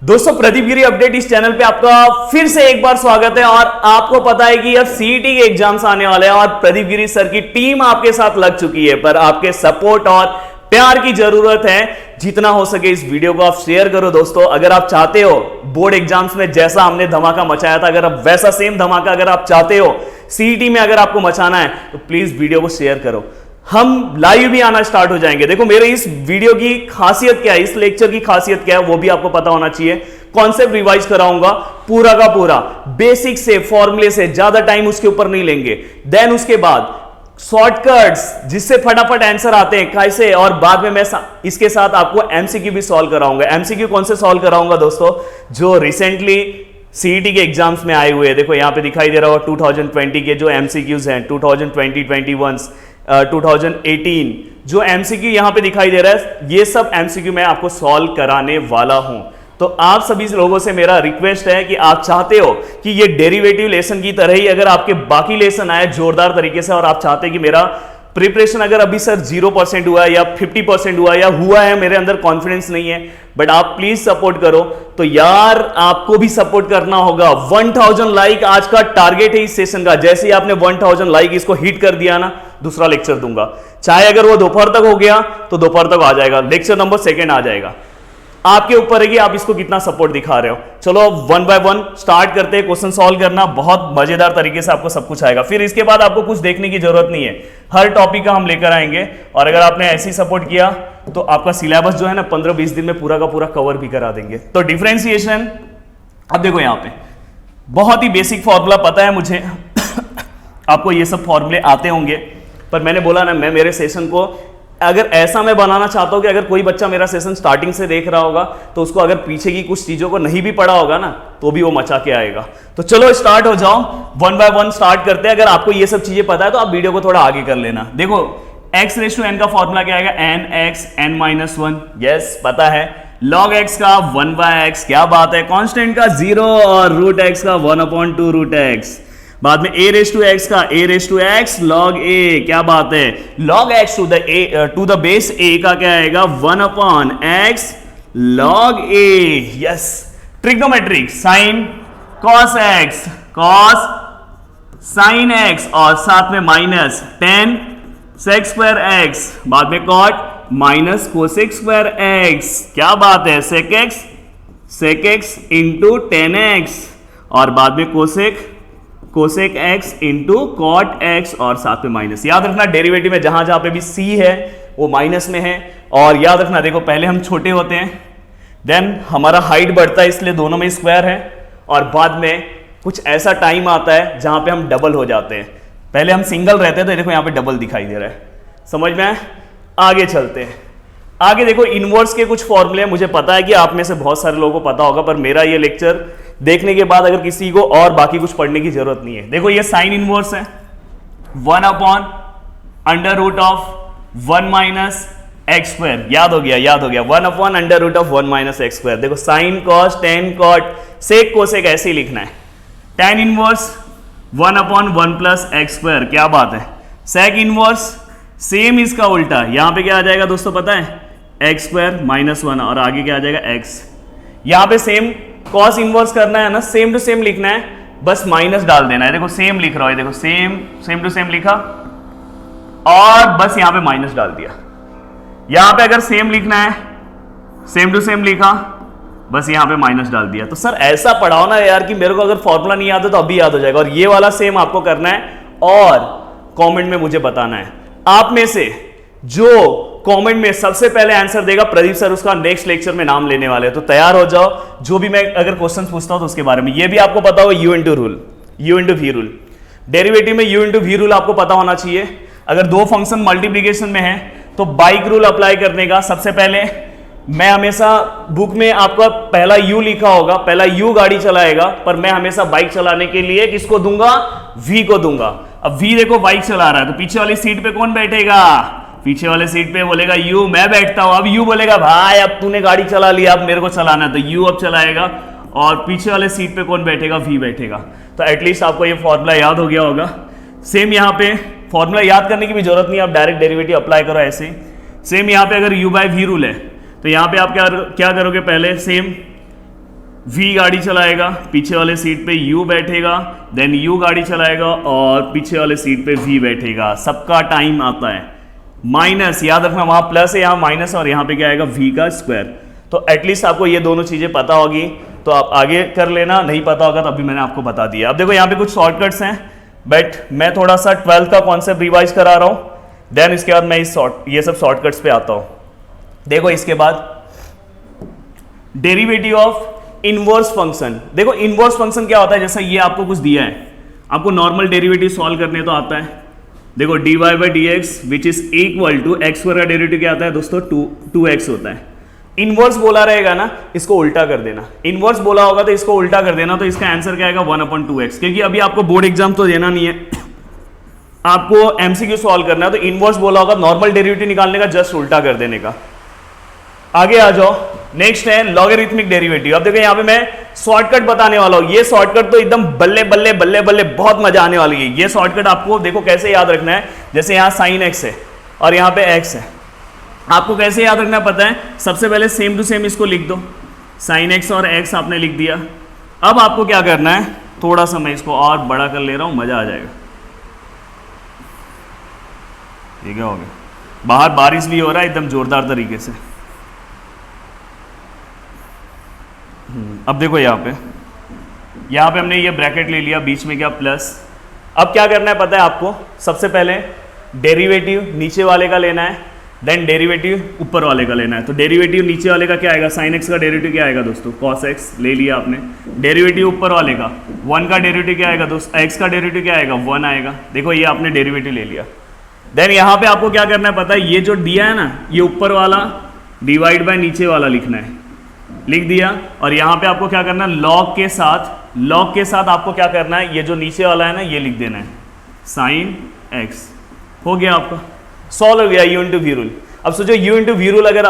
दोस्तों प्रदीप गिरी अपडेट इस चैनल पे आपका फिर से एक बार स्वागत है। और आपको पता है कि अब सीईटी के एग्जाम्स आने वाले हैं और प्रदीप गिरी सर की टीम आपके साथ लग चुकी है, पर आपके सपोर्ट और प्यार की जरूरत है। जितना हो सके इस वीडियो को आप शेयर करो दोस्तों। अगर आप चाहते हो बोर्ड एग्जाम्स में जैसा हमने धमाका मचाया था, अगर आप वैसा सेम धमाका अगर आप चाहते हो सीईटी में अगर आपको मचाना है, तो प्लीज वीडियो को शेयर करो। हम लाइव भी आना स्टार्ट हो जाएंगे। देखो मेरे इस वीडियो की खासियत क्या है, इस लेक्चर की खासियत क्या है, वो भी आपको पता होना चाहिए। कॉन्सेप्ट रिवाइज कराऊंगा पूरा का पूरा, बेसिक से फॉर्मूले से, ज्यादा टाइम उसके ऊपर नहीं लेंगे। देन उसके बाद शॉर्टकट्स जिससे फटाफट आंसर आते हैं कैसे, और बाद में मैं इसके साथ आपको एमसीक्यू भी सॉल्व कराऊंगा। एमसीक्यू कौन से सॉल्व कराऊंगा दोस्तों, जो रिसेंटली सीईटी के एग्जाम्स में आए हुए हैं। देखो यहां पे दिखाई दे रहा होगा 2020 के जो एमसीक्यूज हैं, 2020, 21, 2018 जो एमसीक्यू यहां पे दिखाई दे रहा है, ये सब एमसीक्यू मैं आपको सॉल्व कराने वाला हूं। तो आप सभी लोगों से मेरा रिक्वेस्ट है कि आप चाहते हो कि ये डेरिवेटिव लेसन की तरह ही अगर आपके बाकी लेसन आए जोरदार तरीके से, और आप चाहते हैं कि मेरा प्रिपरेशन अगर अभी सर 0% हुआ है या 50% हुआ या हुआ है, मेरे अंदर कॉन्फिडेंस नहीं है, बट आप प्लीज सपोर्ट करो। तो यार आपको भी सपोर्ट करना होगा। 1000 लाइक आज का टारगेट है इस सेशन का। जैसे ही आपने 1000 लाइक इसको हिट कर दिया ना, दूसरा लेक्चर दूंगा। चाहे अगर वो दोपहर तक हो गया तो दोपहर तक आ जाएगा, लेक्चर नंबर 2 आ जाएगा। आपके ऊपर है कि आप इसको कितना सपोर्ट दिखा रहे हो। चलो 1 बाय 1 स्टार्ट करते हैं क्वेश्चन सॉल्व करना। बहुत मजेदार तरीके से आपको सब कुछ आएगा। फिर इसके बाद आपको कुछ देखने की जरूरत नहीं है, हर टॉपिक का हम लेकर आएंगे। और अगर आपने ऐसे ही सपोर्ट किया तो आपका सिलेबस जो है ना 15-20 दिन में पूरा का पूरा कवर भी करा देंगे। तो डिफरेंशिएशन, अब देखो यहां पे बहुत ही बेसिक फॉर्मूला पता है मुझे आपको ये सब फॉर्मूले आते होंगे, पर मैंने बोला ना, मैं मेरे सेशन को अगर ऐसा मैं बनाना चाहता हूं कि अगर कोई बच्चा मेरा सेशन स्टार्टिंग से देख रहा होगा तो उसको अगर पीछे की कुछ चीजों को नहीं भी पढ़ा होगा ना, तो भी वो मचा के आएगा। तो चलो स्टार्ट हो जाओ, 1 बाय 1 स्टार्ट करते हैं। अगर आपको ये सब चीजें पता है तो आप वीडियो को थोड़ा आगे कर लेना। देखो x/n का फॉर्मूला क्या आएगा, nx n-1। यस पता है। log x का 1/x, क्या बात है। कांस्टेंट का 0 और रूट x का 1/2 रूट x। बाद में a⁻x का a⁻x log a, क्या बात है। log x to the base a का क्या आएगा, 1/x log a। Yes. Trigonometric sine cos x, cos sin x, और साथ में माइनस tan sec² x, बाद में cot माइनस cosec² x, क्या बात है। sec x into tan x, और बाद में cosec x into cot x, और साथ में माइनस। याद रखना डेरिवेटिव में जहां जहां पे भी c है वो माइनस में है। और याद रखना देखो पहले हम छोटे होते हैं, देन हमारा हाइट बढ़ता है, इसलिए दोनों में स्क्वायर है, और बाद में कुछ ऐसा टाइम आता है जहां पे हम डबल हो जाते हैं। पहले हम सिंगल रहते हैं, तो देखो यहां पे डबल दिखाई दे रहा है। समझ में? आगे चलते हैं। आगे देखो इनवर्स के कुछ फॉर्मूले, मुझे पता है कि आप में से बहुत सारे लोगों को पता होगा, पर मेरा ये लेक्चर देखने के बाद अगर किसी को और बाकी कुछ पढ़ने की जरूरत नहीं है। देखो ये साइन इनवर्स है, 1/√1 - x²। याद हो गया 1/√1 - x²। देखो sine cos tan cot sec cosec ऐसे ही लिखना है। tan इनवर्स 1/1 + x², क्या बात है। सेक इनवर्स सेम इसका उल्टा, यहां पे क्या आ जाएगा दोस्तों पता है, x² - 1, और आगे क्या आ जाएगा x। यहां पे सेम कॉस इनवर्स करना है ना, सेम टू सेम लिखना है, बस माइनस डाल देना है। देखो सेम लिख रहा है, देखो सेम टू सेम लिखा और बस यहां पे माइनस डाल दिया। यहां पे अगर सेम लिखना है, सेम टू सेम लिखा, बस यहां पे माइनस डाल दिया। तो सर ऐसा पढ़ाओ ना यार कि मेरे को अगर फॉर्मूला नहीं याद है तो अभी याद हो जाएगा। और ये वाला सेम आपको करना है और कमेंट में मुझे बताना है। आप में से जो कमेंट में सबसे पहले आंसर देगा, प्रदीप सर उसका नेक्स्ट लेक्चर में नाम लेने वाले हैं। तो तैयार हो जाओ, जो भी मैं अगर क्वेश्चन पूछता हूं तो उसके बारे में। ये भी आपको पता होगा u × v रूल। डेरिवेटिव में u × v रूल आपको पता होना चाहिए। अगर दो फंक्शन मल्टीप्लीकेशन में है तो बाइक रूल अप्लाई करने का, सबसे पहले मैं हमेशा बुक में आपका पहला u लिखा होगा, पहला u गाड़ी चलाएगा, पर मैं हमेशा बाइक चलाने के लिए किसको दूंगा, v को दूंगा। अब v देखो बाइक चला रहा है, तो पीछे वाली सीट पे कौन बैठेगा, पीछे वाले सीट पे बोलेगा यू, मैं बैठता हूं। अब यू बोलेगा भाई अब तूने गाड़ी चला लिया, अब मेरे को चलाना है, तो यू अब चलाएगा, और पीछे वाले सीट पे कौन बैठेगा, वी बैठेगा। तो एटलीस्ट आपको ये फॉर्मूला याद हो गया होगा। सेम यहाँ पे फॉर्मूला याद करने की भी जरूरत नहीं, आप डायरेक्ट डेरिवेटिव अप्लाई करो ऐसे ही। सेम यहाँ पे अगर u/v रूल है तो यहाँ पे आप क्या करोगे, पहले सेम v गाड़ी चलाएगा, पीछे वाले सीट पे u बैठेगा, देन u गाड़ी चलाएगा और पीछे वाले सीट पे v बैठेगा। सबका टाइम आता है माइनस, याद रखना वहां प्लस है, यहाँ माइनस, और यहाँ पे क्या आएगा v का स्क्वायर। तो एटलीस्ट आपको ये दोनों चीजें पता होगी तो आप आगे कर लेना, नहीं पता होगा तो अभी मैंने आपको बता दिया। अब देखो यहाँ पे कुछ शॉर्टकट्स हैं, बट मैं थोड़ा सा 12th का कॉन्सेप्ट रिवाइज करा रहा हूँ, देन इसके बाद मैं ये सब शॉर्टकट्स पे आता हूँ। देखो इसके बाद डेरिवेटिव ऑफ इनवर्स फंक्शन। देखो इनवर्स फंक्शन क्या होता है, जैसा ये आपको कुछ दिया है, आपको नॉर्मल डेरिवेटिव सॉल्व करने तो आता है। देखो dy by D X which is equal to X square का डेरिवेटिव क्या आता है दोस्तों, 2x होता है। इनवर्स बोला रहेगा ना, इसको उल्टा कर देना, इनवर्स बोला होगा तो इसको उल्टा कर देना, तो इसका आंसर क्या आएगा 1/2x। क्योंकि अभी आपको बोर्ड एग्जाम तो देना नहीं है, आपको एमसीक्यू सॉल्व करना है, तो इनवर्स बोला होगा नॉर्मल डेरिवेटिव निकालने का जस्ट उल्टा कर देने का। आगे आ जाओ, नेक्स्ट है लॉगरिथमिक डेरिवेटिव। अब देखो यहाँ पे मैं शॉर्टकट बताने वाला हूं, ये शॉर्टकट तो एकदम बल्ले बल्ले बल्ले बल्ले बहुत मजा आने वाली है। ये शॉर्टकट आपको देखो कैसे याद रखना है, जैसे यहाँ साइन एक्स है और यहाँ पे एक्स है, आपको कैसे याद रखना पता है। सबसे पहले सेम टू सेम इसको लिख दो, साइन एक्स और एक्स आपने लिख दिया। अब आपको क्या करना है, थोड़ा सा मैं इसको और बड़ा कर ले रहा हूं, मजा आ जाएगा। ये क्या हो गया, बाहर बारिश भी हो रहा है एकदम जोरदार तरीके से। अब देखो यहाँ पे हमने ये ब्रैकेट ले लिया, बीच में क्या प्लस। अब क्या करना है पता है आपको, सबसे पहले डेरिवेटिव नीचे वाले का लेना है, देन डेरिवेटिव ऊपर वाले का लेना है। तो डेरिवेटिव नीचे वाले का क्या आएगा, साइन एक्स का डेरिवेटिव क्या आएगा दोस्तों, कॉस एक्स ले लिया आपने। डेरिवेटिव ऊपर वाले का 1 का डेरिवेटिव क्या आएगा दोस्तों, एक्स का डेरिवेटिव क्या आएगा 1 आएगा। देखो ये आपने डेरिवेटिव ले लिया। देन यहाँ पे आपको क्या करना है पता है, ये जो दिया है ना, ये ऊपर वाला डिवाइड बाय नीचे वाला लिखना है, लिख दिया। और यहाँ पे आपको क्या करना है, लॉग के साथ आपको क्या करना है, ये जो नीचे वाला है ना ये लिख देना है, साइन एक्स। हो गया आपका, सॉल्व हो गया u इंटू वी रूल। अब सोचो u इंटू वी रूल अगर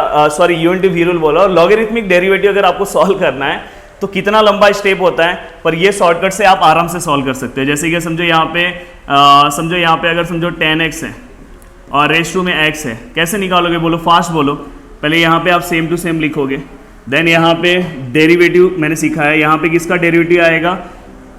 u इंटू वी रूल बोला, और लॉगरिथमिक डेरिवेटिव अगर आपको सॉल्व करना है तो कितना लंबा स्टेप होता है, पर ये शॉर्टकट से आप आराम से सॉल्व कर सकते हो। जैसे कि समझो यहाँ पे अगर समझो 10x है और रेस टू में x है, कैसे निकालोगे बोलो, फास्ट बोलो। पहले यहाँ पे आप सेम टू सेम लिखोगे, देन यहाँ पे डेरिवेटिव मैंने सीखा है, यहाँ पे किसका डेरिवेटिव आएगा,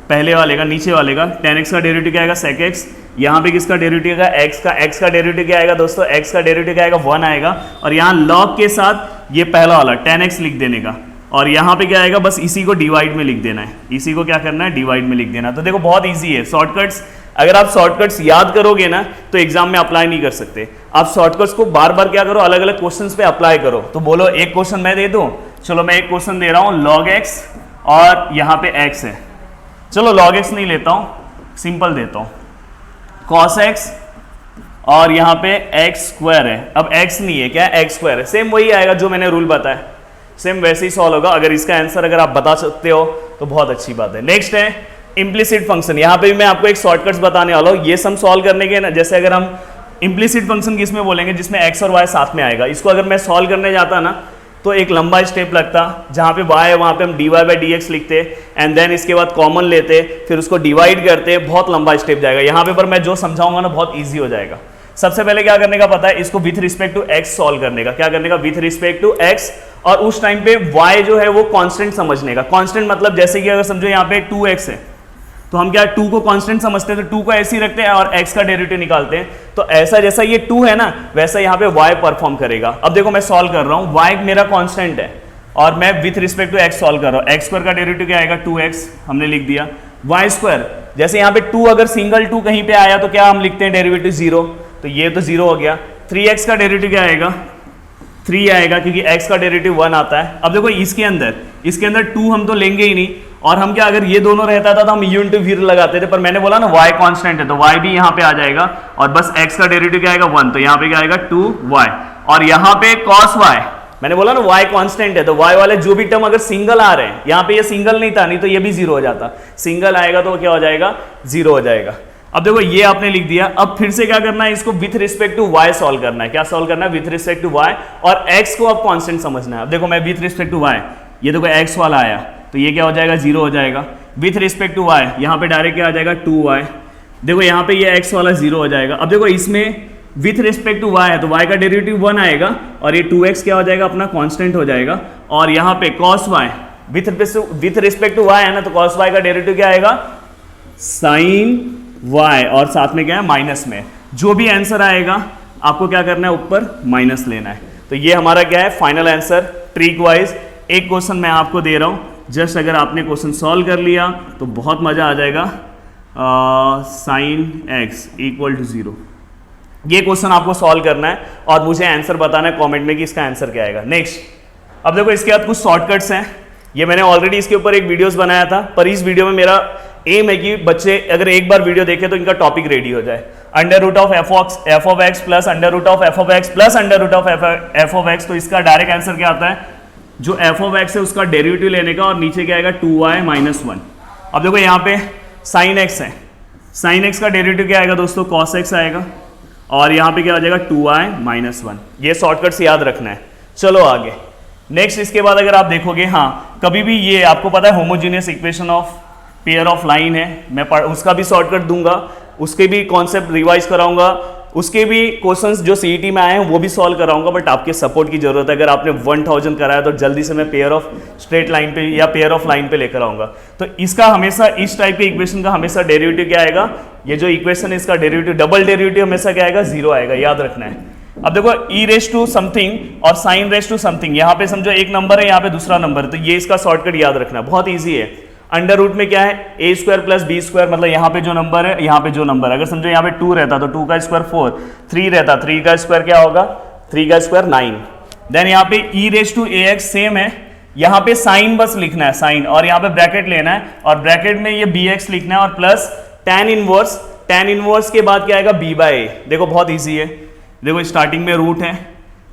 पहले वाले का, नीचे वाले का। 10x का डेरिवेटिव क्या आएगा, sec x। यहाँ पे किसका डेरिवेटिव आएगा, x का डेरिवेटिव क्या आएगा दोस्तों, x का डेरिवेटिव क्या आएगा 1 आएगा। और यहाँ log के साथ ये पहला वाला 10x लिख देने का, और यहाँ पे क्या आएगा, बस इसी को डिवाइड में लिख देना है, इसी को क्या करना है, डिवाइड में लिख देना। तो देखो बहुत ईजी है शॉर्टकट्स। अगर आप शॉर्टकट्स याद करोगे ना तो एग्जाम में अप्लाई नहीं कर सकते। आप शॉर्टकट्स को बार बार क्या करो, अलग अलग क्वेश्चंस पे अप्लाई करो। तो बोलो एक क्वेश्चन मैं दे दूं, चलो मैं एक क्वेश्चन दे रहा हूं, log x और यहाँ पे x है, चलो log x नहीं लेता हूं, सिंपल देता हूं, cos x और यहाँ पे x स्क्वायर है। अब x नहीं है, क्या x स्क्वायर है, सेम वही आएगा जो मैंने रूल बताया, सेम वैसे ही सॉल्व होगा। अगर इसका आंसर अगर आप बता सकते हो तो बहुत अच्छी बात है। नेक्स्ट है इम्प्लिसिट फंक्शन। यहाँ पे भी मैं आपको एक शॉर्टकट्स बताने वाला हूँ, ये सम सॉल्व करने के ना। जैसे अगर हम इम्प्लिसिट फंक्शन किसमें बोलेंगे, जिसमें x और y साथ में आएगा, इसको अगर मैं सॉल्व करने जाता ना तो एक लंबा स्टेप लगता, जहाँ पे y है वहाँ पे हम dy बाई डी एक्स लिखते एंड देन इसके बाद कॉमन लेते, फिर उसको डिवाइड करते, बहुत लंबा स्टेप जाएगा। यहाँ पे पर मैं जो समझाऊंगा ना बहुत ईजी हो जाएगा। सबसे पहले क्या करने का पता है, इसको with respect to x solve करने का। क्या करने का, विथ रिस्पेक्ट टू x, और उस टाइम पे y जो है वो कांस्टेंट समझने का। कांस्टेंट मतलब जैसे कि अगर समझो यहाँ पे 2x है तो हम क्या 2 को कांस्टेंट समझते हैं, तो 2 को ऐसे ही रखते हैं और x का डेरिवेटिव निकालते हैं। तो ऐसा जैसा ये 2 है ना, वैसा यहाँ पे y परफॉर्म करेगा। अब देखो मैं सॉल्व कर रहा हूँ, y मेरा कांस्टेंट है और मैं with respect to x solve कर रहा हूँ। x स्क्वायर का डेरिवेटिव क्या आएगा, 2x हमने लिख दिया। y स्क्वायर, जैसे यहाँ पे 2 अगर सिंगल 2 कहीं पे आया तो क्या हम लिखते हैं, डेरिवेटिव 0, तो ये तो 0 हो गया। 3x का डेरिवेटिव क्या आएगा, 3 आएगा, क्योंकि x का डेरिवेटिव 1 आता है। अब देखो इसके अंदर 2 हम तो लेंगे ही नहीं, और हम क्या, अगर ये दोनों रहता था तो हम u इंटू वी लगाते थे, पर मैंने बोला ना y कांस्टेंट है तो y भी यहाँ पे आ जाएगा, और बस x का डेरिवेटिव क्या आएगा 1, तो यहाँ पे क्या आएगा 2y, और यहाँ पे cos y, मैंने बोला ना y कांस्टेंट है तो y वाले जो भी टर्म अगर सिंगल आ रहे हैं, यहाँ पे ये सिंगल नहीं था, नहीं तो ये भी 0 हो जाता, सिंगल आएगा तो क्या हो जाएगा, 0 हो जाएगा। अब देखो ये आपने लिख दिया। अब फिर से क्या करना है, इसको with respect to y solve करना है। क्या सॉल्व करना है, विथ रिस्पेक्ट टू y, और x को अब कांस्टेंट समझना है। अब देखो मैं विथ रिस्पेक्ट टू y, ये देखो x वाला आया तो ये क्या हो जाएगा, 0 हो जाएगा। विथ रिस्पेक्ट टू y, यहाँ पे डायरेक्ट क्या आ जाएगा 2y, देखो यहाँ पे ये x वाला 0 हो जाएगा। अब देखो इसमें विथ रिस्पेक्ट टू y है तो y का डेरिवेटिव 1 आएगा, और ये 2x क्या हो जाएगा, अपना कांस्टेंट हो जाएगा। और यहाँ पे cos y, with respect to Y है ना, तो कॉस वाई का डेरिवेटिव क्या आएगा, साइन वाई, और साथ में क्या है माइनस में। जो भी आंसर आएगा आपको क्या करना है, ऊपर माइनस लेना है। तो ये हमारा क्या है फाइनल आंसर ट्रिक वाइज। एक क्वेश्चन मैं आपको दे रहा हूं, जस्ट अगर आपने क्वेश्चन सॉल्व कर लिया तो बहुत मजा आ जाएगा। साइन एक्स इक्वल टू 0, ये क्वेश्चन आपको सॉल्व करना है और मुझे आंसर बताना है कमेंट में कि इसका आंसर क्या आएगा। नेक्स्ट, अब देखो इसके बाद कुछ शॉर्टकट्स हैं, ये मैंने ऑलरेडी इसके ऊपर एक वीडियोस बनाया था, पर इस वीडियो में मेरा एम है कि बच्चे अगर एक बार वीडियो देखें तो इनका टॉपिक रेडी हो जाए। Under root of F of X plus under root of F of X plus under root of F of X, तो इसका डायरेक्ट आंसर क्या आता है, जो एफ ऑफ एक्स है उसका डेरिवेटिव लेने का, और नीचे क्या आएगा 2y माइनस 1। अब देखो यहाँ पे साइन एक्स है, साइन एक्स का डेरिवेटिव क्या आएगा दोस्तों, कॉस एक्स आएगा, और यहाँ पे क्या आ जाएगा 2y माइनस 1। ये शॉर्टकट से याद रखना है। चलो आगे, नेक्स्ट इसके बाद अगर आप देखोगे, हाँ कभी भी ये आपको पता है homogeneous equation of pair of line है, मैं उसका भी शॉर्टकट दूंगा, उसके भी कॉन्सेप्ट रिवाइज कराऊंगा, उसके भी क्वेश्चंस जो सीईटी में आए हैं वो भी सॉल्व कराऊंगा, बट आपके सपोर्ट की जरूरत है। अगर आपने 1000 कराया तो जल्दी से मैं पेयर ऑफ स्ट्रेट लाइन पे या पेयर ऑफ लाइन पे लेकर आऊंगा। तो इसका हमेशा इस टाइप के इक्वेशन का हमेशा डेरिवेटिव क्या आएगा, ये जो इक्वेशन है इसका डेरिवेटिव, डबल डेरिवेटिव हमेशा क्या आएगा, 0 आएगा, याद रखना है। अब देखो ई रेस टू समथिंग और साइन रेस टू समथिंग, यहाँ पे समझो एक नंबर है, यहाँ पे दूसरा नंबर है, तो ये इसका शॉर्टकट याद रखना है, बहुत ईजी है। अंडर रूट में क्या है, ए स्क्वायर प्लस बी स्क्वायर, मतलब यहाँ पे जो नंबर है यहाँ पे जो नंबर है, अगर समझो यहाँ पे 2 रहता तो 2 का स्क्वायर 4, 3 रहता 3 का स्क्वायर क्या होगा, 3 का स्क्वायर 9। देन यहाँ पे e raise to a x same है, यहाँ पे साइन बस लिखना है साइन, और यहाँ पे ब्रैकेट लेना है, और ब्रैकेट में ये बी एक्स लिखना है, और plus tan inverse, tan inverse के बाद क्या आएगा b बाय ए। देखो बहुत ईजी है, देखो स्टार्टिंग में रूट है,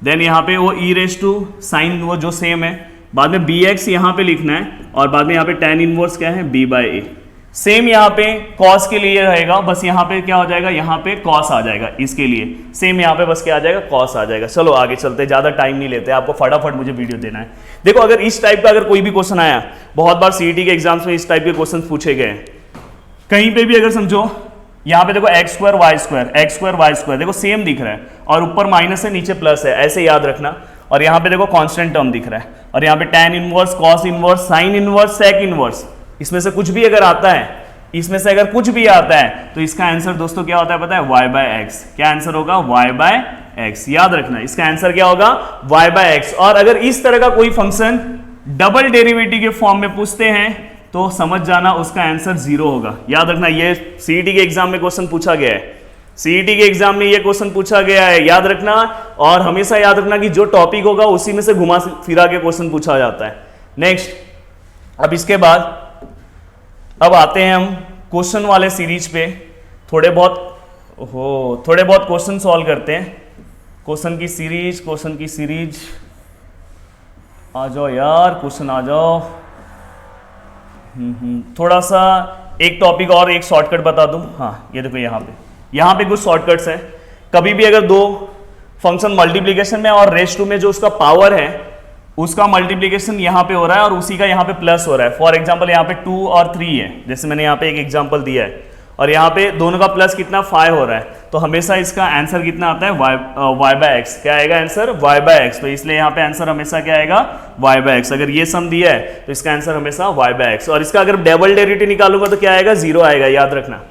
देन यहाँ पे वो ई रेस टू साइन वो जो सेम है, बाद में बी एक्स यहाँ पे लिखना है, और बाद में यहाँ पे tan इनवर्स क्या है b बाय ए। सेम यहाँ पे cos के लिए रहेगा, बस यहाँ पे क्या हो जाएगा, यहाँ पे cos आ जाएगा, इसके लिए सेम यहाँ पे बस क्या आ जाएगा, cos आ जाएगा। चलो आगे चलते, ज्यादा टाइम नहीं लेते, आपको फटाफट मुझे वीडियो देना है। देखो अगर इस टाइप का अगर कोई भी क्वेश्चन आया, बहुत बार सीईटी के एग्जाम्स में इस टाइप के क्वेश्चन पूछे गए, कहीं पे भी अगर समझो यहाँ पे देखो एक्स स्क्वायर वाई स्क्वायर, देखो सेम दिख रहा है, और ऊपर माइनस है नीचे प्लस है, ऐसे याद रखना। और यहाँ पे देखो कांस्टेंट टर्म दिख रहा है, और यहाँ पे tan inverse, cos inverse, sin inverse, sec inverse, इसमें से कुछ भी अगर आता है, इसमें से अगर कुछ भी आता है तो इसका आंसर दोस्तों क्या होता है पता है, y बाय एक्स। क्या आंसर होगा, y बाय एक्स, याद रखना इसका आंसर क्या होगा, y बाय एक्स। और अगर इस तरह का कोई फंक्शन डबल डेरिवेटिव के फॉर्म में पूछते हैं तो समझ जाना उसका आंसर 0 होगा। याद रखना, ये सीईटी के एग्जाम में क्वेश्चन पूछा गया है, सीईटी के एग्जाम में ये क्वेश्चन पूछा गया है, याद रखना। और हमेशा याद रखना कि जो टॉपिक होगा उसी में से घुमा फिरा के क्वेश्चन पूछा जाता है। नेक्स्ट, अब इसके बाद अब आते हैं हम क्वेश्चन वाले सीरीज पे, थोड़े बहुत क्वेश्चन सॉल्व करते हैं। क्वेश्चन की सीरीज आ जाओ यार, क्वेश्चन आ जाओ। थोड़ा सा एक टॉपिक और एक शॉर्टकट बता दूं। हाँ ये देखो यहाँ पे कुछ शॉर्टकट्स है। कभी भी अगर दो फंक्शन मल्टीप्लीकेशन में और रेस टू में जो उसका पावर है उसका मल्टीप्लीकेशन यहाँ पे हो रहा है और उसी का यहाँ पे प्लस हो रहा है। फॉर एग्जांपल यहाँ पे 2 और 3 है, जैसे मैंने यहाँ पे एक एग्जांपल दिया है, और यहाँ पे दोनों का प्लस कितना 5 हो रहा है, तो हमेशा इसका आंसर कितना आता है y बाय एक्स। क्या आएगा आंसर, y बाय एक्स। तो इसलिए यहाँ पे आंसर हमेशा क्या आएगा, y बाय एक्स। अगर ये सम दिया है तो इसका आंसर हमेशा y बाय एक्स, और इसका अगर डबल डेरिवेटिव निकालूंगा तो क्या आएगा, 0 आएगा, याद रखना।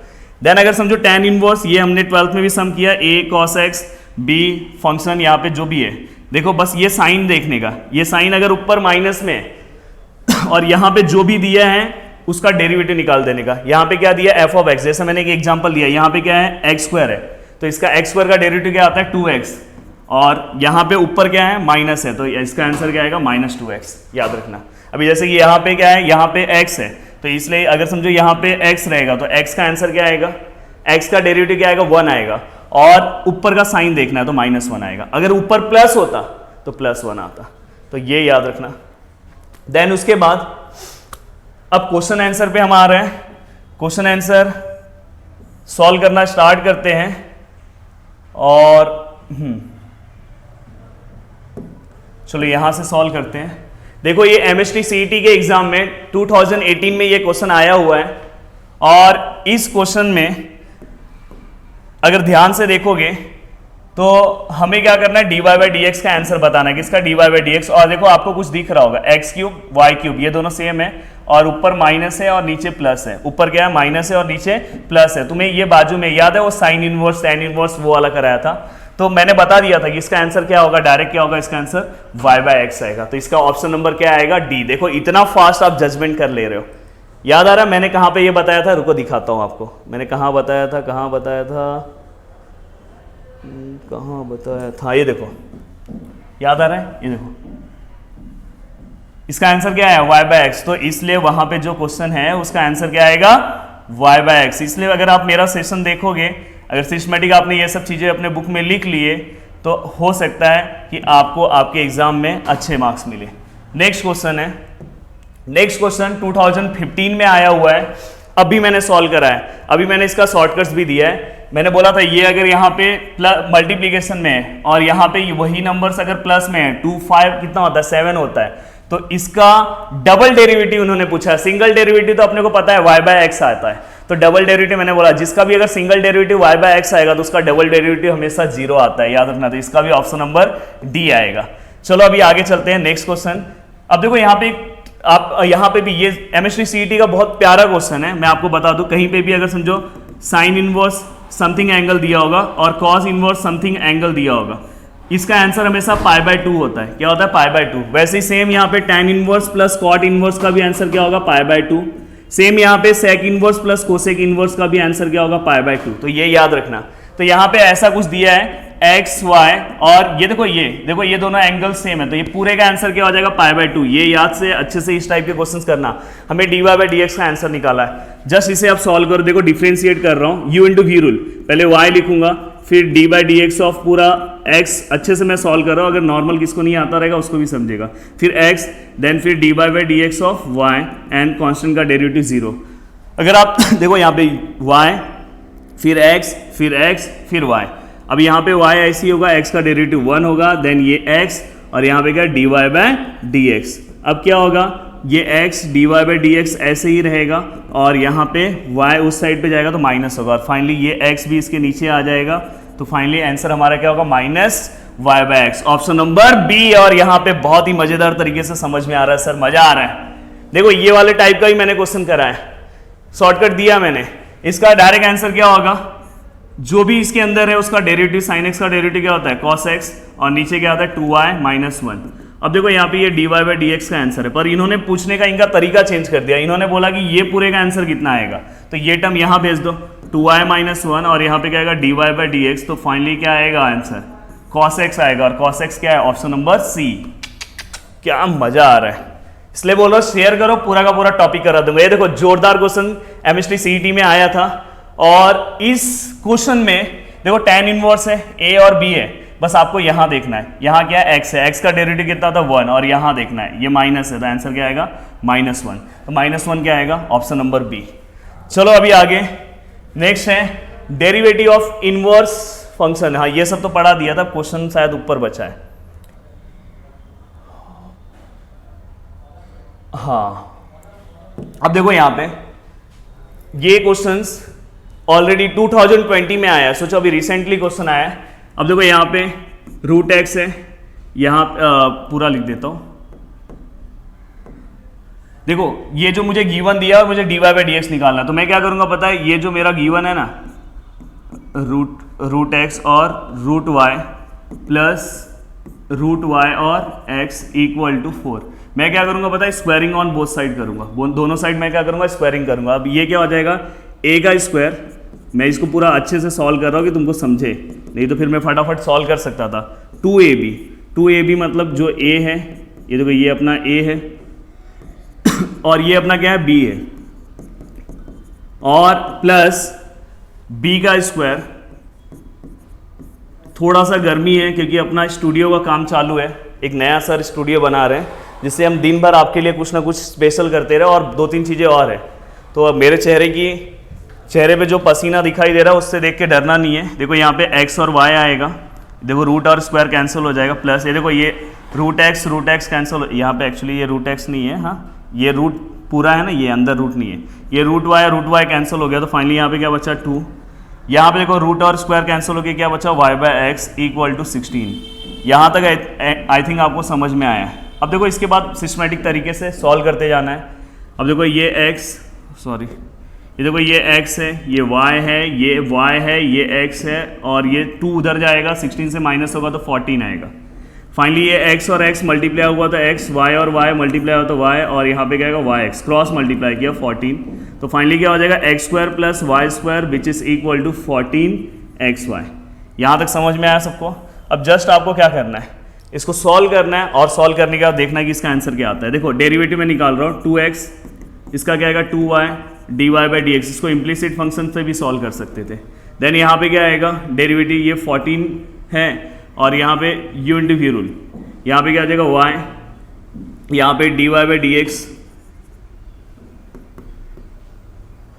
देन अगर समझो tan इनवर्स, ये हमने 12th में भी सम किया, a cos x b function यहाँ पे जो भी है, देखो बस ये साइन देखने का, ये साइन अगर ऊपर माइनस में और यहाँ पे जो भी दिया है उसका डेरिवेटिव निकाल देने का। यहाँ पे क्या दिया, f ऑफ x, जैसे मैंने एक एग्जांपल दिया, यहाँ पे क्या है x स्क्वायर है, तो इसका x स्क्वायर का डेरिवेटिव क्या आता है 2x, और यहाँ पे ऊपर क्या है माइनस है, तो इसका आंसर क्या आएगा -2x, याद रखना। अभी जैसे कि यहाँ पे क्या है, यहाँ पे x है, तो इसलिए अगर समझो यहाँ पे x रहेगा तो x का आंसर क्या आएगा, x का डेरिवेटिव क्या आएगा 1 आएगा, और ऊपर का साइन देखना है तो -1 आएगा। अगर ऊपर प्लस होता तो +1 आता, तो ये याद रखना। देन उसके बाद अब क्वेश्चन आंसर पे हम आ रहे हैं। क्वेश्चन आंसर सॉल्व करना स्टार्ट करते हैं, और चलो यहां से सॉल्व करते हैं। देखो ये एमएसटी सीईटी के एग्जाम में 2018 में ये क्वेश्चन आया हुआ है, और इस क्वेश्चन में अगर ध्यान से देखोगे तो हमें क्या करना है, dy बाई डी एक्स का आंसर बताना है, किसका, dy बाई डी एक्स। और देखो आपको कुछ दिख रहा होगा, एक्स क्यूब वाई क्यूब, ये दोनों सेम है, और ऊपर माइनस है और नीचे प्लस है, ऊपर क्या है माइनस है और नीचे प्लस है। तुम्हें ये बाजू में याद है वो साइन इनवर्स टैन इनवर्स वो वाला कराया था, तो मैंने बता दिया था कि इसका आंसर क्या होगा, डायरेक्ट क्या होगा, इसका आंसर y बाय एक्स आएगा। तो इसका ऑप्शन नंबर क्या आएगा, डी। देखो इतना फास्ट आप जजमेंट कर ले रहे हो। याद आ रहा है मैंने कहां पे ये बताया था, रुको दिखाता हूं आपको, मैंने कहां बताया था, कहां बताया था, ये देखो याद आ रहा है, ये देखो इसका आंसर क्या है y बाय एक्स। तो इसलिए वहां पे जो क्वेश्चन है उसका आंसर क्या आएगा, y बाय एक्स। इसलिए अगर आप मेरा सेशन देखोगे, अगर सिस्टमेटिक आपने ये सब चीजें अपने बुक में लिख लिए तो हो सकता है कि आपको आपके एग्जाम में अच्छे मार्क्स मिले। नेक्स्ट क्वेश्चन है, नेक्स्ट क्वेश्चन 2015 में आया हुआ है, अभी मैंने सॉल्व करा है, अभी मैंने इसका शॉर्टकट्स भी दिया है। मैंने बोला था ये अगर यहाँ पे मल्टीप्लीकेशन में है और यहाँ पे वही नंबर्स अगर प्लस में है, 2 5 कितना होता है, 7 होता है, तो इसका डबल डेरिवेटिव उन्होंने पूछा है। सिंगल डेरिवेटिव तो अपने को पता है y बाय एक्स आता है, तो डबल डेरिवेटिव मैंने बोला जिसका भी अगर single derivative y by X आएगा तो उसका डबल डेरिवेटिव हमेशा 0 आता है, याद रखना। तो इसका भी ऑप्शन नंबर डी आएगा। चलो अभी आगे चलते हैं, नेक्स्ट क्वेश्चन। अब देखो यहाँ पे आप यहाँ पे भी ये केमिस्ट्री सीईटी का बहुत प्यारा क्वेश्चन है, मैं आपको बता दूं, कहीं पे भी अगर समझो साइन इनवर्स समथिंग एंगल दिया होगा और कॉस इनवर्स समथिंग एंगल दिया होगा, इसका आंसर हमेशा पाई बाय 2 होता है। क्या होता है, पाई बाय 2। वैसे ही सेम यहाँ पे tan inverse plus cot inverse का भी आंसर क्या होगा, पाई बाय 2। सेम यहाँ पे sec inverse plus cosec inverse का भी आंसर क्या होगा, पाई बाय 2। तो ये याद रखना। तो यहाँ पे ऐसा कुछ दिया है एक्स वाई, और ये देखो ये दोनों एंगल सेम है, तो ये पूरे का आंसर क्या हो जाएगा, पाई बाय 2। ये याद से अच्छे से इस टाइप के क्वेश्चंस करना। हमें dy बाय डी एक्स का आंसर निकाला है, जस्ट इसे आप सॉल्व करो। देखो डिफरेंशिएट कर रहा हूँ, u इंटू वी रूल, पहले y लिखूंगा, फिर D by D x of पूरा x, अच्छे से मैं सॉल्व कर रहा हूँ, अगर नॉर्मल किसको नहीं आता रहेगा उसको भी समझेगा, फिर x, देन फिर D by D x of y and constant का डेरिवेटिव 0। अगर आप देखो यहाँ पे y फिर x फिर x फिर y, अब यहाँ पे y ऐसी होगा, x का डेरिवेटिव 1 होगा, देन ये x और यहाँ पे क्या dy बाय dx। अब क्या होगा, ये x dy बाय dx ऐसे ही रहेगा और यहाँ पे y उस साइड पे जाएगा तो माइनस होगा, और फाइनली ये x भी इसके नीचे आ जाएगा। तो फाइनली आंसर हमारा क्या होगा, minus y by X, option number B. और यहाँ पे बहुत ही मजेदार तरीके से समझ में आ रहा है सर, मजा आ रहा है। देखो ये वाले टाइप का ही मैंने क्वेश्चन करा है, शॉर्टकट दिया मैंने। इसका डायरेक्ट आंसर क्या होगा, जो भी इसके अंदर है उसका डेरिवेटिव, साइन एक्स का डेरिवेटिव क्या होता है, कॉस एक्स, और नीचे क्या होता है 2y माइनस 1। अब देखो यहाँ पे ये dy बाय डी एक्स का आंसर है, पर इन्होंने पूछने का इनका तरीका चेंज कर दिया। इन्होंने बोला कि ये पूरे का आंसर कितना आएगा, तो ये टर्म यहाँ भेज दो 2y माइनस 1, और यहाँ पे क्या आएगा dy बाय डी एक्स। तो फाइनली क्या आएगा आंसर, cos x आएगा, और cos x क्या है, ऑप्शन नंबर सी। क्या मजा आ रहा है, इसलिए बोलो शेयर करो, पूरा का पूरा टॉपिक करा दूंगा। ये देखो जोरदार क्वेश्चन केमिस्ट्री सीईटी में आया था, और इस क्वेश्चन में देखो tan इनवर्स है, a और b है, बस आपको यहां देखना है, यहां क्या है x है, x का डेरिवेटिव कितना था 1, और यहां देखना है ये माइनस है, तो आंसर क्या आएगा -1। तो -1 क्या आएगा, ऑप्शन नंबर बी। चलो अभी आगे नेक्स्ट है डेरिवेटिव ऑफ इनवर्स फंक्शन। हाँ ये सब तो पढ़ा दिया था, क्वेश्चन शायद ऊपर बचा है। हाँ अब देखो यहां पे ये क्वेश्चंस ऑलरेडी 2020 में आया है, सोचो अभी रिसेंटली क्वेश्चन आया है। अब देखो यहाँ पे रूट एक्स है, यहाँ पूरा लिख देता हूँ। देखो ये जो मुझे गिवन दिया और मुझे dy बाय डी एक्स निकालना है, तो मैं क्या करूँगा पता है, ये जो मेरा गिवन है ना रूट एक्स और root Y plus root Y और x इक्वल टू 4, मैं क्या करूँगा पता है, स्क्वायरिंग ऑन बोथ साइड करूँगा, दोनों साइड मैं क्या करूँगा, स्क्वायरिंग करूँगा। अब ये क्या हो जाएगा, a का स्क्वायर, मैं इसको पूरा अच्छे से सॉल्व कर रहा हूँ कि तुमको समझे, नहीं तो फिर मैं फटाफट सॉल्व कर सकता था। 2ab मतलब जो a है, ये देखो ये अपना a है और ये अपना क्या है b है, और प्लस b का स्क्वायर। थोड़ा सा गर्मी है क्योंकि अपना स्टूडियो का काम चालू है, एक नया सर स्टूडियो बना रहे हैं जिससे हम दिन भर आपके लिए कुछ ना कुछ स्पेशल करते रहे, और 2-3 चीज़ें और है। तो अब मेरे चेहरे पे जो पसीना दिखाई दे रहा है उससे देख के डरना नहीं है। देखो यहाँ पे x और y आएगा, देखो रूट और स्क्वायर कैंसिल हो जाएगा, प्लस ये देखो ये रूट एक्स कैंसिल, यहाँ पे एक्चुअली ये रूट एक्स नहीं है, हाँ ये रूट पूरा है ना, ये अंदर रूट नहीं है, ये रूट वाई कैंसिल हो गया। तो फाइनली यहाँ पे क्या बचा 2, यहाँ पे देखो रूट और स्क्वायर कैंसिल होकर क्या बचा, y by X equal to 16। यहाँ तक आई थिंक आपको समझ में आया है। अब देखो इसके बाद सिस्टमेटिक तरीके से सॉल्व करते जाना है। अब देखो ये ये देखो ये x है, ये y है, ये y है, ये x है, और ये 2 उधर जाएगा, 16 से माइनस होगा तो 14 आएगा। फाइनली ये x और x मल्टीप्लाई हुआ तो x, y और y मल्टीप्लाई हुआ तो y, और यहाँ पे क्या आएगा yx, क्रॉस मल्टीप्लाई किया 14, तो फाइनली क्या हो जाएगा x square plus Y square which is equal to 14xy। यहाँ तक समझ में आया सबको। अब जस्ट आपको क्या करना है, इसको सॉल्व करना है, और सॉल्व करने के बाद देखना है कि इसका आंसर क्या आता है। देखो डेरिवेटिव में निकाल रहा हूँ, 2x, इसका क्या आएगा 2y dy by D x, इसको इम्प्लिसिट फंक्शन से भी सॉल्व कर सकते थे। देन यहाँ पे क्या आएगा, डेरिवेटिव ये 14 है, और यहाँ पे u इंटू वी रूल, यहाँ पे क्या आ जाएगा y, यहाँ पे dy by D x,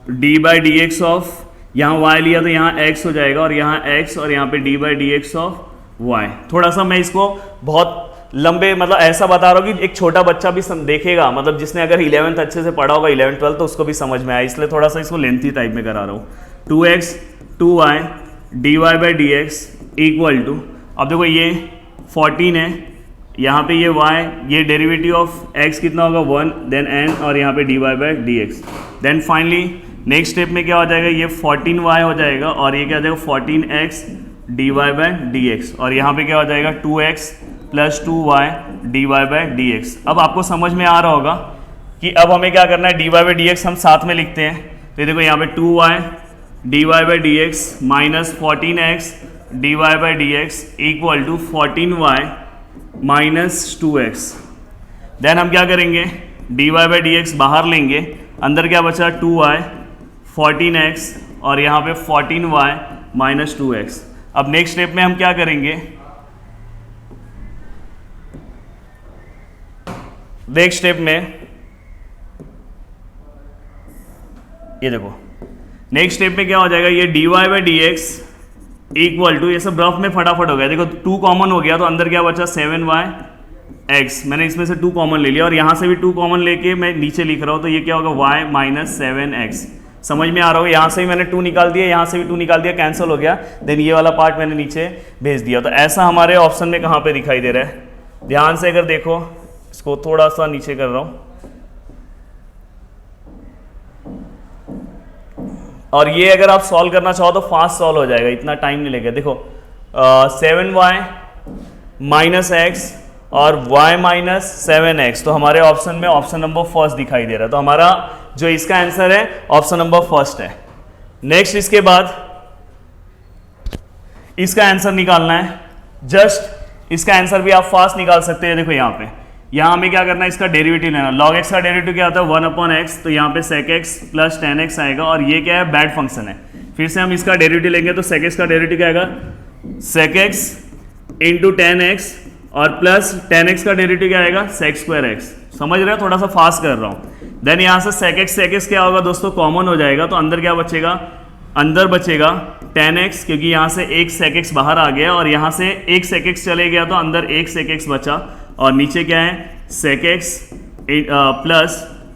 D by D x of, यहाँ y लिया तो यहाँ x हो जाएगा, और यहाँ x, और यहाँ पे D by D x of y। थोड़ा सा मैं इसको बहुत लंबे मतलब ऐसा बता रहा हूँ कि एक छोटा बच्चा भी देखेगा, मतलब जिसने अगर 11th अच्छे से पढ़ा होगा 11th 12th तो उसको भी समझ में आया, इसलिए थोड़ा सा इसको लेंथी टाइप में करा रहा हूँ। 2x 2y dy by D X equal to, अब देखो ये 14 है, यहाँ पे ये y, ये डेरिवेटिव ऑफ x कितना होगा 1, देन n, और यहाँ पे dy by D X. Then finally next step में क्या हो जाएगा, ये 14y हो जाएगा, और ये क्या हो जाएगा 14x dy by D x, और यहाँ पे क्या हो जाएगा 2x plus 2y dy by D x. अब आपको समझ में आ रहा होगा कि अब हमें क्या करना है, dy बाई डी एक्स हम साथ में लिखते हैं, तो देखो यहाँ पे 2y dy by D X minus 14x dy by D X equal to 14y minus 2x। Then हम क्या करेंगे, dy बाई डी एक्स बाहर लेंगे, अंदर क्या बचा 2y 14x, और यहाँ पे 14y माइनस 2x। अब नेक्स्ट स्टेप में हम क्या करेंगे, नेक्स्ट स्टेप में ये देखो, नेक्स्ट स्टेप में क्या हो जाएगा, ये dy by D X equal to, ये सब रफ में फटाफट हो गया, देखो 2 कॉमन हो गया तो अंदर क्या बचा 7yx, मैंने इसमें से 2 कॉमन ले लिया, और यहाँ से भी 2 कॉमन लेके मैं नीचे लिख रहा हूँ, तो ये क्या होगा y माइनस 7x। समझ में आ रहा होगा, यहाँ से भी मैंने 2 निकाल दिया, यहाँ से भी 2 निकाल दिया, कैंसिल हो गया, देन ये वाला पार्ट मैंने नीचे भेज दिया। तो ऐसा हमारे ऑप्शन में कहाँ पे दिखाई दे रहा है, ध्यान से अगर देखो, इसको थोड़ा सा नीचे कर रहा हूँ, और ये अगर आप सॉल्व करना चाहो तो फास्ट सॉल्व हो जाएगा, इतना टाइम नहीं लगेगा। देखो 7y माइनस एक्स और y माइनस 7x, तो हमारे ऑप्शन में ऑप्शन नंबर फर्स्ट दिखाई दे रहा है, तो हमारा जो इसका आंसर है ऑप्शन नंबर फर्स्ट है। नेक्स्ट इसके बाद इसका आंसर निकालना है, जस्ट इसका आंसर भी आप फास्ट निकाल सकते हैं। देखो यहाँ हमें क्या करना है, इसका डेरिवेटिव लेना, log x का डेरिवेटिव क्या आता है 1/x, तो यहाँ पे sec x प्लस 10x आएगा, और ये क्या है बैड फंक्शन है। फिर से हम इसका डेरिवेटिव लेंगे तो sec x का डेरिवेटिव क्या आएगा sec x इंटू 10x, और प्लस 10x का डेरिवेटिव क्या आएगा sec स्क्वायर x। समझ रहे हो, थोड़ा सा फास्ट कर रहा हूँ। देन यहाँ से sec x क्या होगा दोस्तों, कॉमन हो जाएगा, तो अंदर क्या बचेगा, अंदर बचेगा 10x, क्योंकि यहाँ से एक sec x बाहर आ गया, और यहाँ से एक sec x चले गया तो अंदर एक sec x बचा, और नीचे क्या है sec x प्लस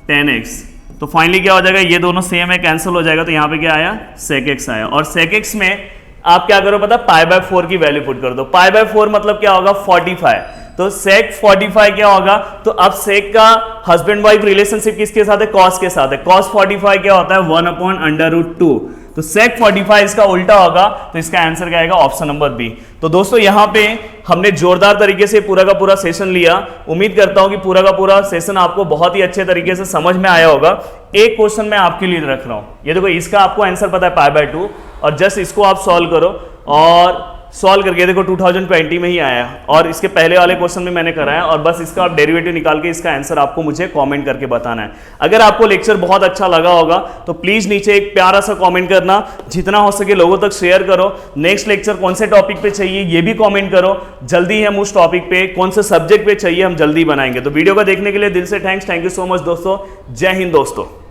10x। तो फाइनली क्या हो जाएगा, ये दोनों सेम है, कैंसिल हो जाएगा, तो यहाँ पे क्या आया sec x आया, और sec x में आप क्या करो पता, π/4 की वैल्यू पुट कर दो। π/4 मतलब क्या होगा 45, तो sec 45 क्या होगा, तो अब sec का हस्बैंड वाइफ रिलेशनशिप किसके साथ है, cos के साथ है, cos 45 क्या होता है 1/√2, तो sec 45 इसका उल्टा होगा, तो इसका आंसर क्या आएगा ऑप्शन नंबर बी। तो दोस्तों यहाँ पे हमने जोरदार तरीके से पूरा का पूरा सेशन लिया, उम्मीद करता हूं कि पूरा का पूरा सेशन आपको बहुत ही अच्छे तरीके से समझ में आया होगा। एक क्वेश्चन मैं आपके लिए रख रहा हूं, ये देखो इसका आपको आंसर पता है π/2, और जस्ट इसको आप सॉल्व करो, और सॉल्व करके देखो 2020 में ही आया, और इसके पहले वाले क्वेश्चन में मैंने कराया, और बस इसका आप डेरिवेटिव निकाल के इसका आंसर आपको मुझे कमेंट करके बताना है। अगर आपको लेक्चर बहुत अच्छा लगा होगा तो प्लीज नीचे एक प्यारा सा कमेंट करना, जितना हो सके लोगों तक शेयर करो। नेक्स्ट लेक्चर कौन से टॉपिक पे चाहिए ये भी कमेंट करो, जल्दी हम उस टॉपिक पे कौन से सब्जेक्ट पे चाहिए हम जल्दी बनाएंगे। तो वीडियो को देखने के लिए दिल से thanks, thank you so much दोस्तों, जय हिंद दोस्तों।